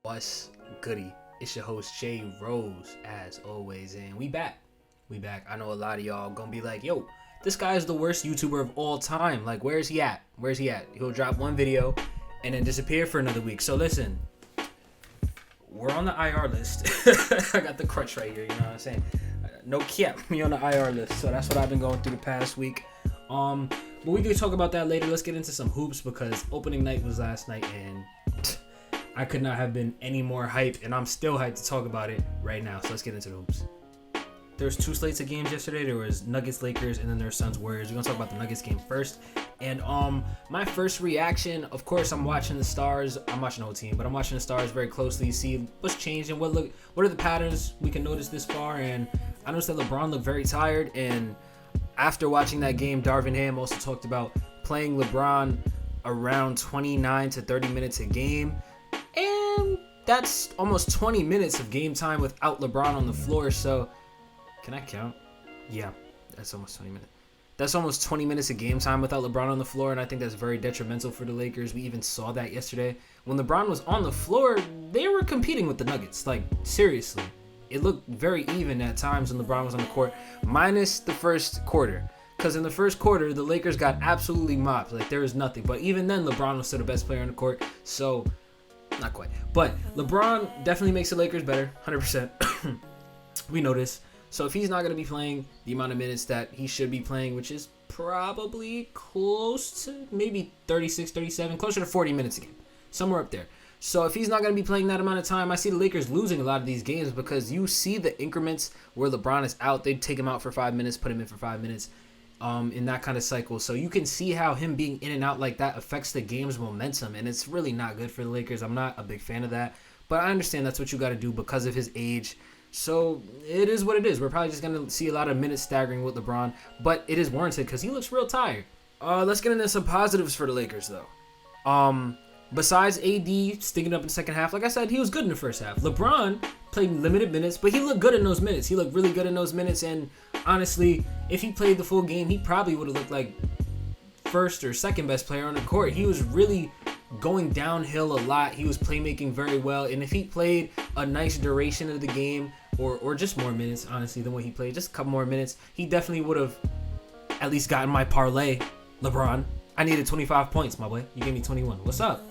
What's goody? It's your host Jay Rose, as always, and we back. I know a lot of y'all gonna be like, yo, this guy is the worst YouTuber of all time. Like, where's he at? He'll drop one video and then disappear for another week. So listen, we're on the IR list. I got the crutch right here, you know what I'm saying? No cap, me on the IR list. So that's what I've been going through the past week. But we can talk about that later. Let's get into some hoops because opening night was last night and I could not have been any more hyped, and I'm still hyped to talk about it right now. So let's get into the hoops. There's two slates of games yesterday. There was Nuggets Lakers and then there's Suns Warriors. We're gonna talk about the Nuggets game first. And my first reaction, of course, I'm watching the Stars. I'm watching the whole team, but I'm watching the Stars very closely, see what's changed and what are the patterns we can notice this far. And I noticed that LeBron looked very tired. And after watching that game, Darvin Ham also talked about playing LeBron around 29 to 30 minutes a game. And that's almost 20 minutes of game time without LeBron on the floor. So, can I count? Yeah, that's almost 20 minutes. That's almost 20 minutes of game time without LeBron on the floor, and I think that's very detrimental for the Lakers. We even saw that yesterday. When LeBron was on the floor, they were competing with the Nuggets. Like, seriously. It looked very even at times when LeBron was on the court, minus the first quarter. Because in the first quarter, the Lakers got absolutely mopped. Like, there was nothing. But even then, LeBron was still the best player on the court. So, not quite. But LeBron definitely makes the Lakers better, 100%. We know this. So if he's not going to be playing the amount of minutes that he should be playing, which is probably close to maybe 36, 37, closer to 40 minutes a game, somewhere up there. So if he's not going to be playing that amount of time, I see the Lakers losing a lot of these games because you see the increments where LeBron is out. They take him out for 5 minutes, put him in for 5 minutes. In that kind of cycle. So you can see how him being in and out like that affects the game's momentum, and it's really not good for the Lakers. I'm not a big fan of that, but I understand that's what you got to do because of his age. So it is what it is. We're probably just going to see a lot of minutes staggering with LeBron, but it is warranted because he looks real tired. Let's get into some positives for the Lakers, though. Besides AD sticking up in the second half, like I said, he was good in the first half. LeBron played limited minutes, but he looked good in those minutes. He looked really good in those minutes, and honestly, if he played the full game, he probably would have looked like first or second best player on the court. He was really going downhill a lot. He was playmaking very well, and if he played a nice duration of the game, or just more minutes, honestly, than what he played, just a couple more minutes, he definitely would have at least gotten my parlay. LeBron, I needed 25 points, my boy. You gave me 21. What's up?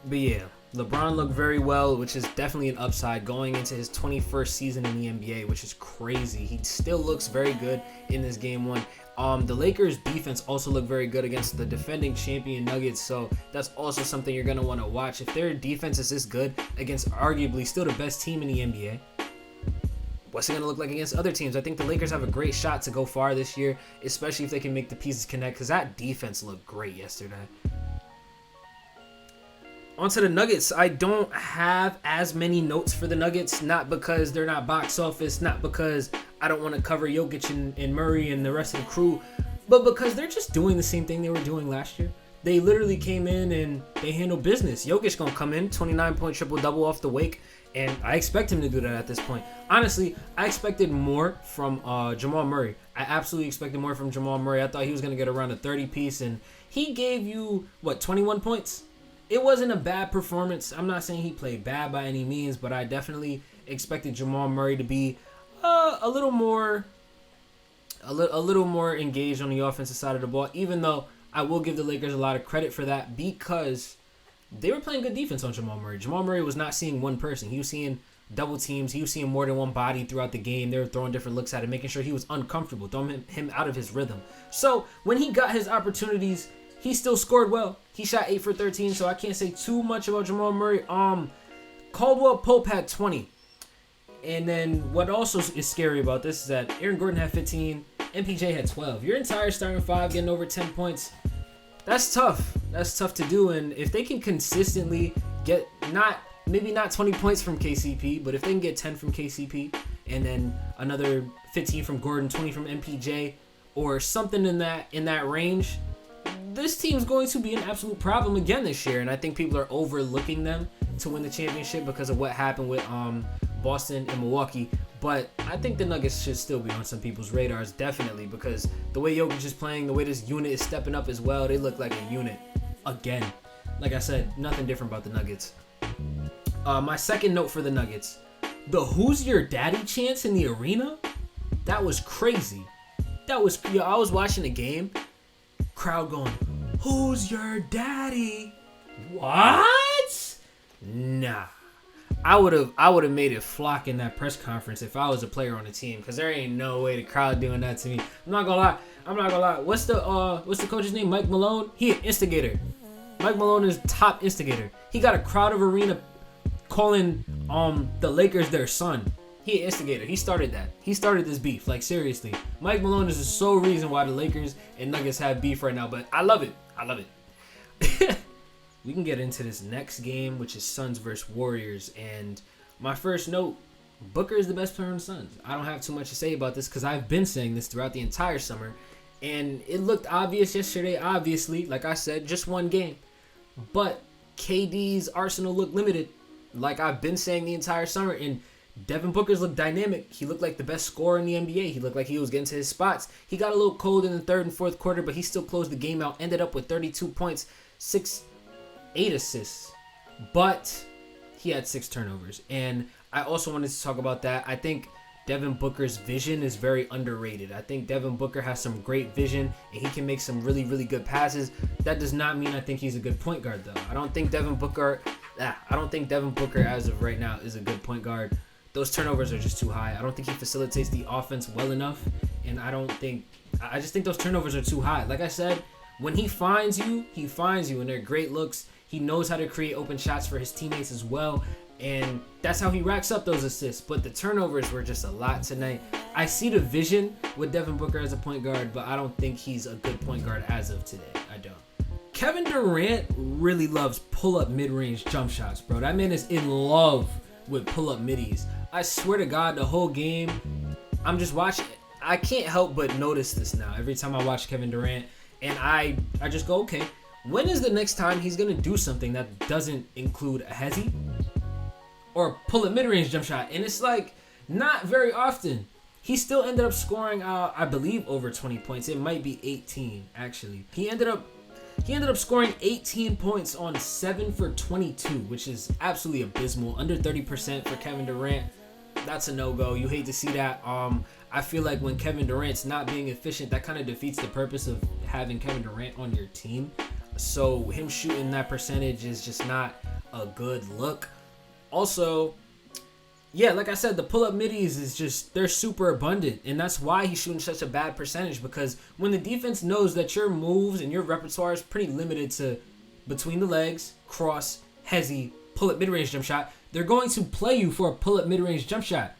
But yeah, LeBron looked very well, which is definitely an upside going into his 21st season in the NBA, which is crazy. He still looks very good in this game one. The Lakers defense also looked very good against the defending champion Nuggets, so that's also something you're going to want to watch. If their defense is this good against arguably still the best team in the NBA, what's it going to look like against other teams? I think the Lakers have a great shot to go far this year, especially if they can make the pieces connect, because that defense looked great yesterday. On to the Nuggets. I don't have as many notes for the Nuggets, not because they're not box office, not because I don't want to cover Jokic and Murray and the rest of the crew, but because they're just doing the same thing they were doing last year. They literally came in and they handled business. Jokic going to come in, 29-point triple-double off the wake, and I expect him to do that at this point. Honestly, I expected more from Jamal Murray. I absolutely expected more from Jamal Murray. I thought he was going to get around a 30-piece, and he gave you, 21 points? It wasn't a bad performance. I'm not saying he played bad by any means, but I definitely expected Jamal Murray to be a little more engaged on the offensive side of the ball, even though I will give the Lakers a lot of credit for that because they were playing good defense on Jamal Murray. Jamal Murray was not seeing one person. He was seeing double teams. He was seeing more than one body throughout the game. They were throwing different looks at him, making sure he was uncomfortable, throwing him out of his rhythm. So when he got his opportunities, he still scored well. He shot 8 for 13, so I can't say too much about Jamal Murray. Caldwell Pope had 20. And then what also is scary about this is that Aaron Gordon had 15, MPJ had 12. Your entire starting five getting over 10 points, that's tough. That's tough to do. And if they can consistently get maybe not 20 points from KCP, but if they can get 10 from KCP and then another 15 from Gordon, 20 from MPJ, or something in that range, this team's going to be an absolute problem again this year. And I think people are overlooking them to win the championship because of what happened with Boston and Milwaukee. But I think the Nuggets should still be on some people's radars, definitely, because the way Jokic is playing, the way this unit is stepping up as well, they look like a unit again. like I said, nothing different about the Nuggets. My second note for the Nuggets, the "Who's Your Daddy" chants in the arena, that was crazy. I was watching the game, crowd going, "Who's your daddy?" What? Nah. I would have made it flock in that press conference if I was a player on the team, because there ain't no way the crowd doing that to me. I'm not gonna lie. What's the coach's name? Mike Malone? He an instigator. Mike Malone is top instigator. He got a crowd of arena calling the Lakers their son. He an instigator. He started that. He started this beef. Like, seriously. Mike Malone is the sole reason why the Lakers and Nuggets have beef right now, but I love it. We can get into this next game, which is Suns versus Warriors. And my first note, Booker is the best player on the Suns. I don't have too much to say about this because I've been saying this throughout the entire summer. And it looked obvious yesterday, obviously. Like I said, just one game. But KD's arsenal looked limited, like I've been saying the entire summer. And Devin Booker's looked dynamic. He looked like the best scorer in the NBA. He looked like he was getting to his spots. He got a little cold in the third and fourth quarter, but he still closed the game out. Ended up with 32 points, 8 assists. But he had 6 turnovers. And I also wanted to talk about that. I think Devin Booker's vision is very underrated. I think Devin Booker has some great vision, and he can make some really, really good passes. That does not mean I think he's a good point guard, though. I don't think Devin Booker as of right now is a good point guard. Those turnovers are just too high. I don't think he facilitates the offense well enough, and I just think those turnovers are too high. Like I said, when he finds you, and they're great looks. He knows how to create open shots for his teammates as well, and that's how he racks up those assists. But the turnovers were just a lot tonight. I see the vision with Devin Booker as a point guard, but I don't think he's a good point guard as of today. I don't. Kevin Durant really loves pull-up mid-range jump shots, bro. That man is in love with pull-up middies. I swear to God, the whole game, I'm just watching. I can't help but notice this now every time I watch Kevin Durant, and I just go, okay, when is the next time he's going to do something that doesn't include a hezzy or pull a mid-range jump shot? And it's like, not very often. He still ended up scoring, I believe, over 20 points. It might be 18, actually. He ended up scoring 18 points on 7 for 22, which is absolutely abysmal. Under 30% for Kevin Durant. That's a no-go. You hate to see that. I feel like when Kevin Durant's not being efficient, that kind of defeats the purpose of having Kevin Durant on your team. So him shooting that percentage is just not a good look. Also, yeah, like I said, the pull-up middies is just, they're super abundant. And that's why he's shooting such a bad percentage, because when the defense knows that your moves and your repertoire is pretty limited to between the legs, cross, hezzy, pull-up mid-range jump shot, they're going to play you for a pull-up mid-range jump shot.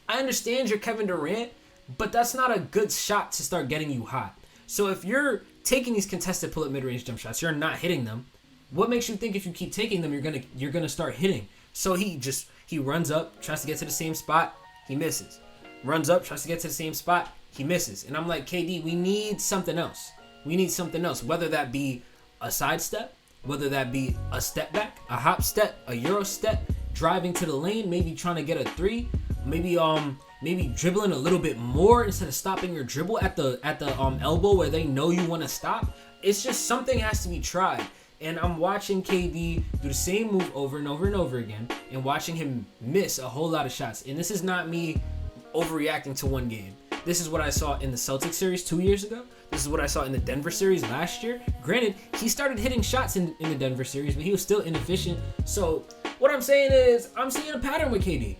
I understand you're Kevin Durant, but that's not a good shot to start getting you hot. So if you're taking these contested pull-up mid-range jump shots, you're not hitting them, what makes you think if you keep taking them, you're gonna start hitting? So he runs up, tries to get to the same spot, he misses. Runs up, tries to get to the same spot, he misses. And I'm like, KD, we need something else. Whether that be a sidestep, whether that be a step back, a hop step, a euro step, driving to the lane, maybe trying to get a 3, maybe dribbling a little bit more instead of stopping your dribble at the elbow where they know you want to stop. It's just something has to be tried. And I'm watching KD do the same move over and over and over again, and watching him miss a whole lot of shots. And this is not me overreacting to one game. This is what I saw in the Celtics series 2 years ago. This is what I saw in the Denver series last year. Granted, he started hitting shots in the Denver series, but he was still inefficient. So what I'm saying is, I'm seeing a pattern with KD.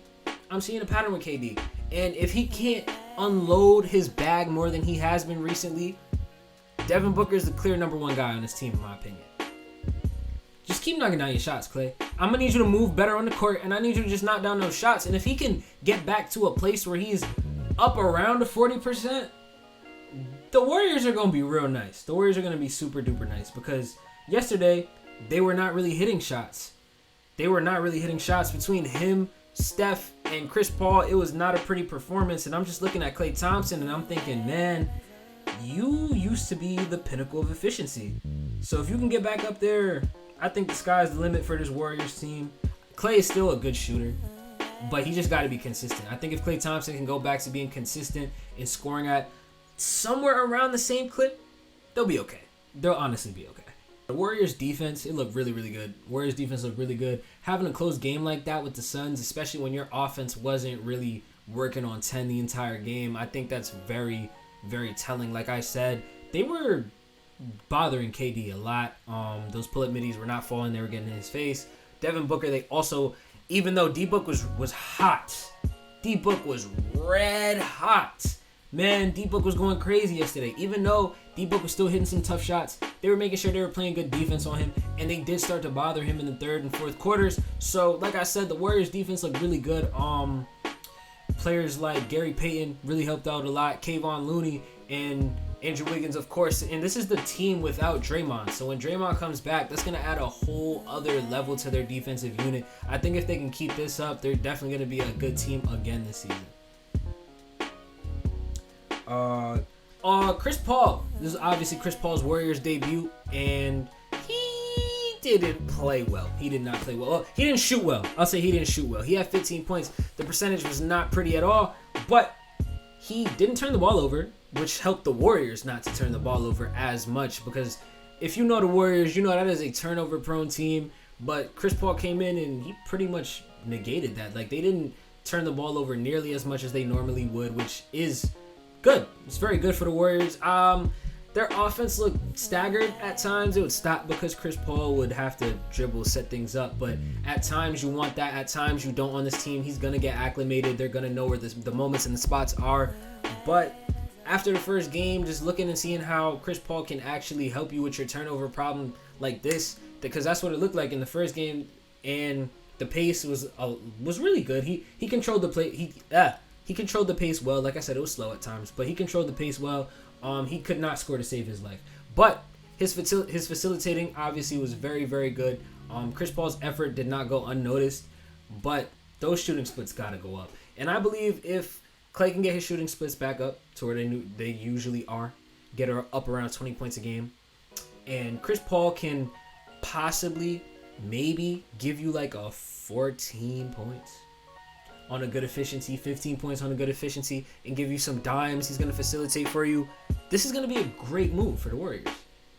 And if he can't unload his bag more than he has been recently, Devin Booker is the clear number 1 guy on this team, in my opinion. Just keep knocking down your shots, Clay. I'm going to need you to move better on the court, and I need you to just knock down those shots. And if he can get back to a place where he's up around the 40%, the Warriors are going to be real nice. The Warriors are going to be super duper nice, because yesterday they were not really hitting shots. Between him, Steph, and Chris Paul. It was not a pretty performance, and I'm just looking at Klay Thompson, and I'm thinking, man, you used to be the pinnacle of efficiency. So if you can get back up there, I think the sky's the limit for this Warriors team. Klay is still a good shooter, but he just got to be consistent. I think if Klay Thompson can go back to being consistent and scoring at somewhere around the same clip, they'll be okay. They'll honestly be okay. The Warriors defense, it looked really, really good. Warriors defense looked really good. Having a close game like that with the Suns, especially when your offense wasn't really working on 10 the entire game, I think that's very, very telling. Like I said, they were bothering KD a lot. Those pull-up middies were not falling. They were getting in his face. Devin Booker, they also, even though D-Book was hot, D-Book was red hot. Man, D-Book was going crazy yesterday. Even though D-Book was still hitting some tough shots, they were making sure they were playing good defense on him, and they did start to bother him in the third and fourth quarters. So, like I said, the Warriors defense looked really good. Players like Gary Payton really helped out a lot. Kayvon Looney and Andrew Wiggins, of course. And this is the team without Draymond. So when Draymond comes back, that's going to add a whole other level to their defensive unit. I think if they can keep this up, they're definitely going to be a good team again this season. Chris Paul. This is obviously Chris Paul's Warriors debut, and he didn't play well. He did not play well. He didn't shoot well. I'll say he didn't shoot well. He had 15 points. The percentage was not pretty at all, but he didn't turn the ball over, which helped the Warriors not to turn the ball over as much, because if you know the Warriors, you know that is a turnover-prone team, but Chris Paul came in and he pretty much negated that. Like, they didn't turn the ball over nearly as much as they normally would, which is good. It's very good for the Warriors. Their offense looked staggered at times. It would stop because Chris Paul would have to dribble, set things up. But at times you want that. At times you don't on this team. He's going to get acclimated. They're going to know where the moments and the spots are. But after the first game, just looking and seeing how Chris Paul can actually help you with your turnover problem like this, because that's what it looked like in the first game. And the pace was really good. He controlled the play. He controlled the pace well. Like I said, it was slow at times, but he controlled the pace well. He could not score to save his life, but his facilitating obviously was very, very good. Chris Paul's effort did not go unnoticed, but those shooting splits got to go up. And I believe if Klay can get his shooting splits back up to where they usually are, get her up around 20 points a game, and Chris Paul can possibly maybe give you like a 14 points on a good efficiency, 15 points on a good efficiency, and give you some dimes. He's going to facilitate for you. This is going to be a great move for the Warriors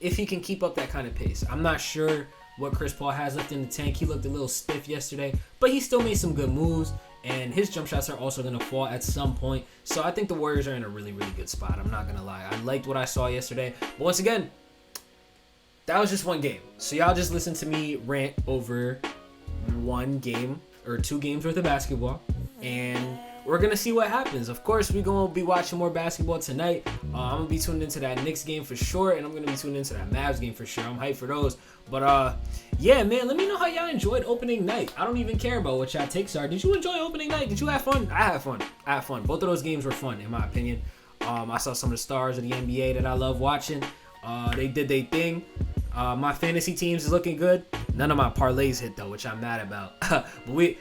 if he can keep up that kind of pace. I'm not sure what Chris Paul has left in the tank. He looked a little stiff yesterday, but he still made some good moves, and his jump shots are also going to fall at some point. So I think the Warriors are in a really, really good spot. I'm not going to lie. I liked what I saw yesterday. But once again, that was just one game. So y'all just listen to me rant over one game or 2 games worth of basketball, and we're gonna see what happens. Of course, we're gonna be watching more basketball tonight. I'm gonna be tuned into that Knicks game for sure, and I'm gonna be tuned into that Mavs game for sure. I'm hyped for those. But yeah, man, let me know how y'all enjoyed opening night. I don't even care about what y'all takes are. Did you enjoy opening night? Did you have fun? I had fun. Both of those games were fun, in my opinion. I saw some of the stars of the NBA that I love watching. They did their thing. My fantasy teams is looking good. None of my parlays hit though, which I'm mad about. But we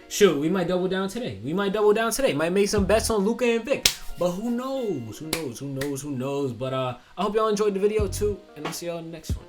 might double down today. Might make some bets on Luka and Vic. But who knows? But I hope y'all enjoyed the video too, and I'll see y'all in the next one.